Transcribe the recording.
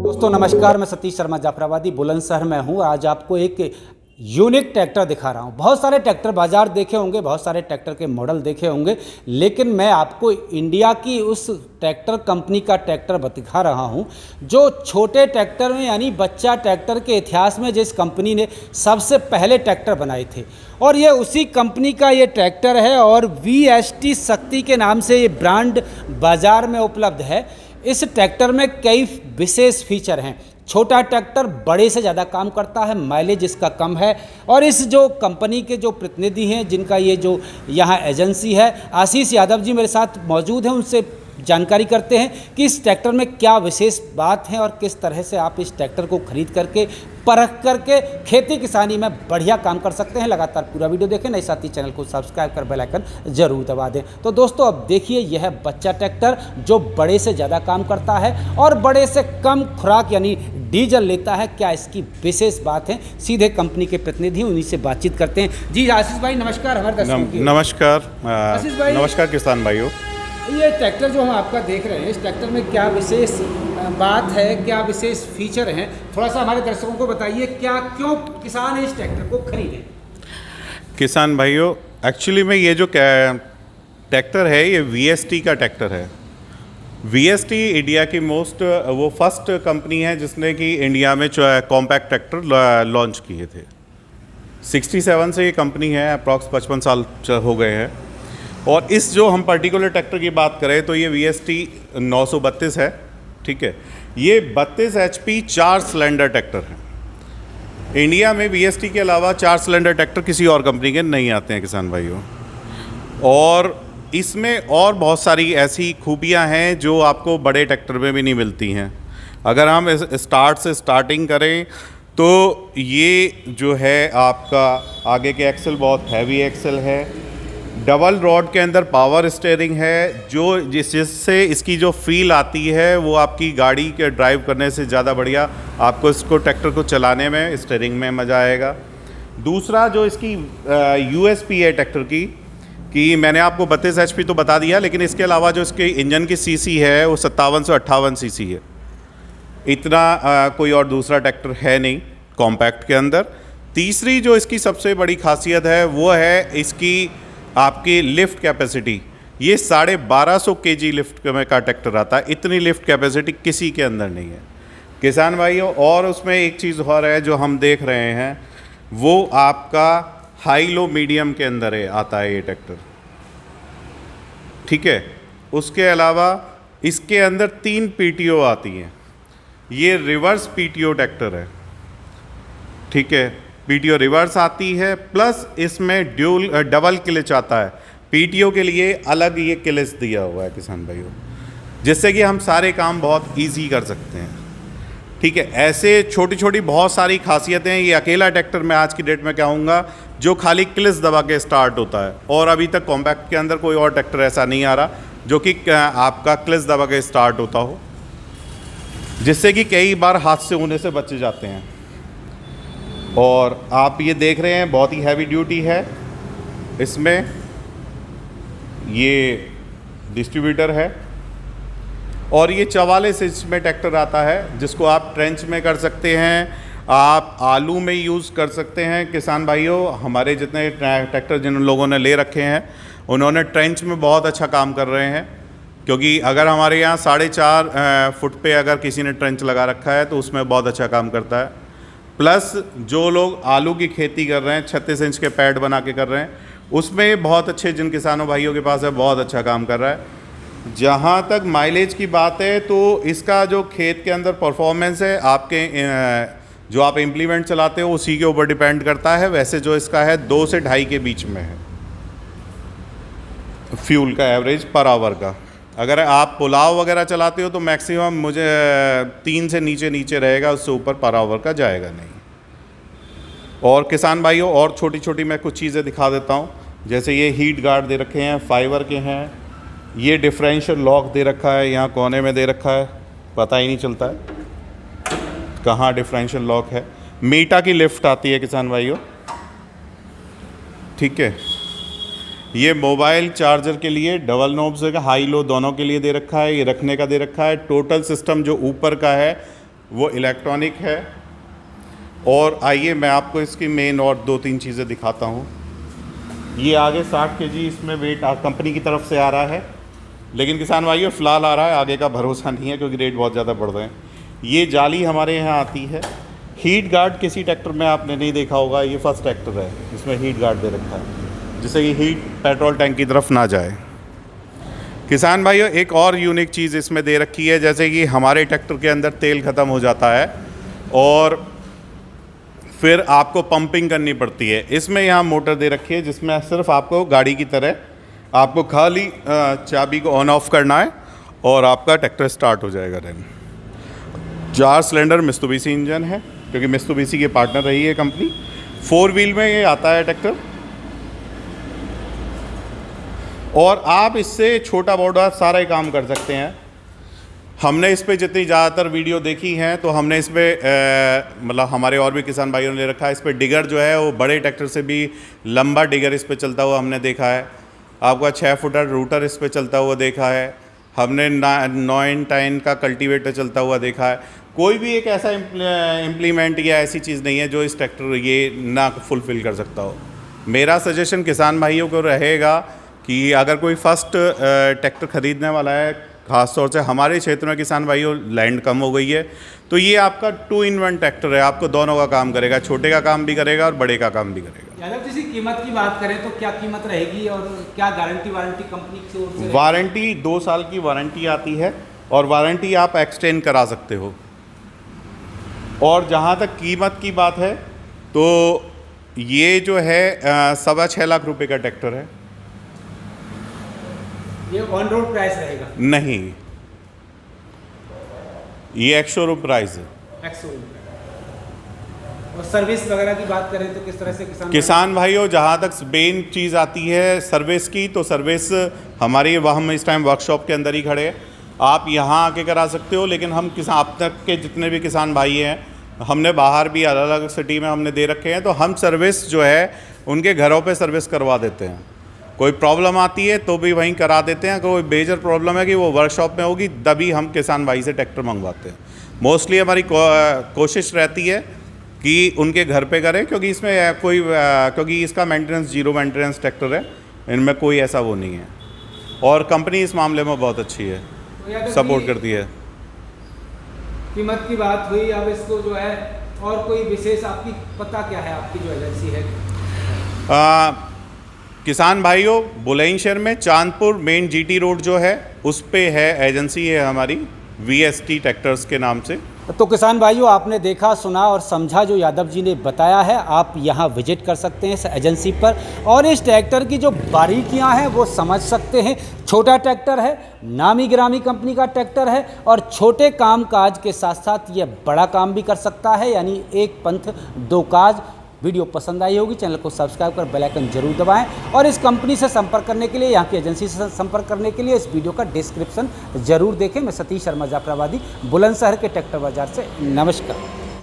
दोस्तों नमस्कार, मैं सतीश शर्मा जाफराबादी बुलंदशहर में हूँ। आज आपको एक यूनिक ट्रैक्टर दिखा रहा हूँ। बहुत सारे ट्रैक्टर बाजार देखे होंगे, बहुत सारे ट्रैक्टर के मॉडल देखे होंगे, लेकिन मैं आपको इंडिया की उस ट्रैक्टर कंपनी का ट्रैक्टर दिखा रहा हूँ जो छोटे ट्रैक्टर में यानी बच्चा ट्रैक्टर के इतिहास में जिस कंपनी ने सबसे पहले ट्रैक्टर बनाए थे, और ये उसी कंपनी का ये ट्रैक्टर है और VST शक्ति के नाम से ये ब्रांड बाज़ार में उपलब्ध है। इस ट्रैक्टर में कई विशेष फीचर हैं। छोटा ट्रैक्टर बड़े से ज़्यादा काम करता है, माइलेज इसका कम है। और इस जो कंपनी के जो प्रतिनिधि हैं, जिनका ये जो यहाँ एजेंसी है, आशीष यादव जी मेरे साथ मौजूद हैं, उनसे जानकारी करते हैं कि इस ट्रैक्टर में क्या विशेष बात है और किस तरह से आप इस ट्रैक्टर को खरीद करके परख करके खेती किसानी में बढ़िया काम कर सकते हैं। लगातार पूरा वीडियो देखें, नए साथी चैनल को सब्सक्राइब कर बेल आइकन जरूर दबा दें। तो दोस्तों अब देखिए, यह है बच्चा ट्रैक्टर जो बड़े से ज़्यादा काम करता है और बड़े से कम खुराक यानी डीजल लेता है। क्या इसकी विशेष बात है, सीधे कंपनी के प्रतिनिधि उन्हीं से बातचीत करते हैं। जी आशीष भाई नमस्कार। हमारे दर्शकों की नमस्कार। आशीष भाई नमस्कार किसान भाइयों। ये ट्रैक्टर जो हम आपका देख रहे हैं, इस ट्रैक्टर में क्या विशेष बात है, क्या विशेष फीचर हैं, थोड़ा सा हमारे दर्शकों को बताइए। क्यों किसान इस ट्रैक्टर को खरीदें? किसान भाइयों, एक्चुअली में ये जो ट्रैक्टर है ये VST का ट्रैक्टर है। VST इंडिया की वो फर्स्ट कंपनी है जिसने कि इंडिया में कॉम्पैक्ट ट्रैक्टर लॉन्च किए थे। 67 से ये कंपनी है, अप्रॉक्स 55 साल हो गए हैं। और इस जो हम पर्टिकुलर ट्रैक्टर की बात करें तो ये VST 932 है, ठीक है। ये 32 HP 4 सिलेंडर ट्रैक्टर है। इंडिया में VST के अलावा 4 सिलेंडर ट्रैक्टर किसी और कंपनी के नहीं आते हैं किसान भाइयों। और इसमें और बहुत सारी ऐसी खूबियां हैं जो आपको बड़े ट्रैक्टर में भी नहीं मिलती हैं। अगर हम स्टार्टिंग करें तो ये जो है आपका आगे के एक्सल बहुत हैवी एक्सल है, डबल रॉड के अंदर पावर स्टीयरिंग है, जो जिससे इसकी जो फील आती है वो आपकी गाड़ी के ड्राइव करने से ज़्यादा बढ़िया आपको इसको ट्रैक्टर को चलाने में, स्टीयरिंग में मज़ा आएगा। दूसरा जो इसकी USP है ट्रैक्टर की, कि मैंने आपको 32 HP तो बता दिया, लेकिन इसके अलावा जो इसके इंजन की CC है वो 57 से 58 CC है। इतना कोई और दूसरा ट्रैक्टर है नहीं कॉम्पैक्ट के अंदर। तीसरी जो इसकी सबसे बड़ी खासियत है वो है इसकी आपकी लिफ्ट कैपेसिटी। ये 1250 kg लिफ्ट का ट्रैक्टर आता है। इतनी लिफ्ट कैपेसिटी किसी के अंदर नहीं है किसान भाइयों। और उसमें एक चीज़ और है जो हम देख रहे हैं, वो आपका हाई लो मीडियम के अंदर आता है ये ट्रैक्टर, ठीक है। उसके अलावा इसके अंदर 3 PTO आती हैं। ये रिवर्स PTO ट्रैक्टर है, ठीक है। PTO रिवर्स आती है, प्लस इसमें डबल क्लिच आता है। PTO के लिए अलग ये क्लिच दिया हुआ है किसान भाइयों, जिससे कि हम सारे काम बहुत इजी कर सकते हैं, ठीक है। ऐसे छोटी छोटी बहुत सारी खासियतें हैं। ये अकेला ट्रैक्टर मैं आज की डेट में कहूँगा जो खाली क्लिच दबा के स्टार्ट होता है, और अभी तक कॉम्पैक्ट के अंदर कोई और ट्रैक्टर ऐसा नहीं आ रहा जो कि आपका क्लिच दबा के स्टार्ट होता हो, जिससे कि कई बार हादसे होने से बच जाते हैं। और आप ये देख रहे हैं बहुत ही हैवी ड्यूटी है इसमें। ये डिस्ट्रीब्यूटर है और ये 44 इंच में ट्रैक्टर आता है, जिसको आप ट्रेंच में कर सकते हैं, आप आलू में यूज़ कर सकते हैं। किसान भाइयों, हमारे जितने ट्रैक्टर जिन लोगों ने ले रखे हैं उन्होंने ट्रेंच में बहुत अच्छा काम कर रहे हैं, क्योंकि अगर हमारे यहाँ 4.5 फुट पे अगर किसी ने ट्रेंच लगा रखा है तो उसमें बहुत अच्छा काम करता है। प्लस जो लोग आलू की खेती कर रहे हैं, 36 इंच के पैड बना के कर रहे हैं, उसमें बहुत अच्छे, जिन किसानों भाइयों के पास है, बहुत अच्छा काम कर रहा है। जहाँ तक माइलेज की बात है तो इसका जो खेत के अंदर परफॉर्मेंस है, आपके जो आप इम्प्लीमेंट चलाते हो उसी के ऊपर डिपेंड करता है। वैसे जो इसका है 2 से 2.5 के बीच में है फ्यूल का एवरेज पर आवर का। अगर आप पुलाव वगैरह चलाते हो तो मैक्सिमम मुझे 3 से नीचे रहेगा, उससे ऊपर पर आवर का जाएगा नहीं। और किसान भाइयों, और छोटी छोटी मैं कुछ चीज़ें दिखा देता हूँ। जैसे ये हीट गार्ड दे रखे हैं, फाइबर के हैं। ये डिफरेंशियल लॉक दे रखा है, यहाँ कोने में दे रखा है, पता ही नहीं चलता है कहाँ डिफरेंशियल लॉक है। मीटा की लिफ्ट आती है किसान भाइयों, ठीक है। ये मोबाइल चार्जर के लिए डबल नोब्स है, हाई लो दोनों के लिए दे रखा है, ये रखने का दे रखा है। टोटल सिस्टम जो ऊपर का है वो इलेक्ट्रॉनिक है। और आइए मैं आपको इसकी मेन और 2-3 चीज़ें दिखाता हूँ। ये आगे 60 kg इसमें वेट कंपनी की तरफ से आ रहा है, लेकिन किसान भाइयों फ़िलहाल आ रहा है, आगे का भरोसा नहीं है क्योंकि रेट बहुत ज़्यादा बढ़ रहे हैं। ये जाली हमारे यहाँ आती है। हीट गार्ड किसी ट्रैक्टर में आपने नहीं देखा होगा, ये फर्स्ट ट्रैक्टर है इसमें हीट गार्ड दे रखा है जिससे कि हीट पेट्रोल टैंक की तरफ ना जाए। किसान भाइयों एक और यूनिक चीज़ इसमें दे रखी है, जैसे कि हमारे ट्रैक्टर के अंदर तेल ख़त्म हो जाता है और फिर आपको पंपिंग करनी पड़ती है। इसमें यहाँ मोटर दे रखी है जिसमें सिर्फ आपको गाड़ी की तरह आपको खाली चाबी को ऑन ऑफ करना है और आपका ट्रैक्टर स्टार्ट हो जाएगा। रन 4 सिलेंडर मित्सुबिशी इंजन है क्योंकि मित्सुबिशी के पार्टनर रही है कंपनी। 4 व्हील में ये आता है ट्रैक्टर और आप इससे छोटा बड़ा सारा ही काम कर सकते हैं। हमने इस पे जितनी ज़्यादातर वीडियो देखी हैं तो हमने इस पर मतलब हमारे और भी किसान भाइयों ने ले रखा है। इस पर डिगर जो है वो बड़े ट्रैक्टर से भी लंबा डिगर इस पे चलता हुआ हमने देखा है। आपका 6 फुटर रूटर इस पे चलता हुआ देखा है। हमने 9-10 का कल्टीवेटर चलता हुआ देखा है। कोई भी एक ऐसा इम्प्लीमेंट या ऐसी चीज़ नहीं है जो इस ट्रैक्टर ये ना फुलफ़िल कर सकता हो। मेरा सजेशन किसान भाइयों को रहेगा कि अगर कोई फर्स्ट ट्रैक्टर ख़रीदने वाला है, ख़ास तौर से हमारे क्षेत्र में किसान भाइयों लैंड कम हो गई है, तो ये आपका 2-in-1 ट्रैक्टर है। आपको दोनों का काम करेगा, छोटे का काम भी करेगा और बड़े का काम भी करेगा। यादव जी कीमत की बात करें तो क्या कीमत रहेगी और क्या गारंटी वारंटी कंपनी की ओर से? वारंटी 2 साल की वारंटी आती है और वारंटी आप एक्सटेंड करा सकते हो। और जहाँ तक कीमत की बात है तो ये जो है 6.25 लाख रुपए का ट्रैक्टर है। ये ऑन रोड प्राइस रहेगा? नहीं, ये एक्स-शोरूम प्राइस है। एक्स-शोरूम। और सर्विस वगैरह की बात करें तो किस तरह से किसान भाइयों जहाँ तक मेन चीज़ आती है सर्विस की, तो सर्विस हमारी हम इस टाइम वर्कशॉप के अंदर ही खड़े हैं। आप यहाँ आके करा सकते हो, लेकिन हम किसान अब तक के जितने भी किसान भाई हैं हमने बाहर भी अलग अलग सिटी में हमने दे रखे हैं, तो हम सर्विस जो है उनके घरों पे सर्विस करवा देते हैं। कोई प्रॉब्लम आती है तो भी वहीं करा देते हैं। कोई मेजर प्रॉब्लम है कि वो वर्कशॉप में होगी तभी हम किसान भाई से ट्रैक्टर मंगवाते हैं। मोस्टली हमारी कोशिश रहती है कि उनके घर पे करें, क्योंकि इसमें क्योंकि इसका मेंटेनेंस 0 मेंटेनेंस ट्रैक्टर है, इनमें कोई ऐसा वो नहीं है। और कंपनी इस मामले में बहुत अच्छी है, सपोर्ट करती है। कीमत की बात हुई, अब इसको जो है और कोई विशेष आपकी पता क्या है आपकी जो एजेंसी है? किसान भाइयों बुलंदशहर में चांदपुर मेन GT रोड जो है उस पे है एजेंसी है हमारी VST ट्रैक्टर्स के नाम से। तो किसान भाइयों आपने देखा सुना और समझा जो यादव जी ने बताया है, आप यहाँ विजिट कर सकते हैं इस एजेंसी पर और इस ट्रैक्टर की जो बारीकियाँ हैं वो समझ सकते हैं। छोटा ट्रैक्टर है, नामी गिरामी कंपनी का ट्रैक्टर है और छोटे काम काज के साथ साथ ये बड़ा काम भी कर सकता है, यानी एक पंथ दो काज। वीडियो पसंद आई होगी, चैनल को सब्सक्राइब कर बेल आइकन जरूर दबाएं और इस कंपनी से संपर्क करने के लिए, यहाँ की एजेंसी से संपर्क करने के लिए इस वीडियो का डिस्क्रिप्शन जरूर देखें। मैं सतीश शर्मा जाफराबादी बुलंदशहर के ट्रैक्टर बाजार से, नमस्कार।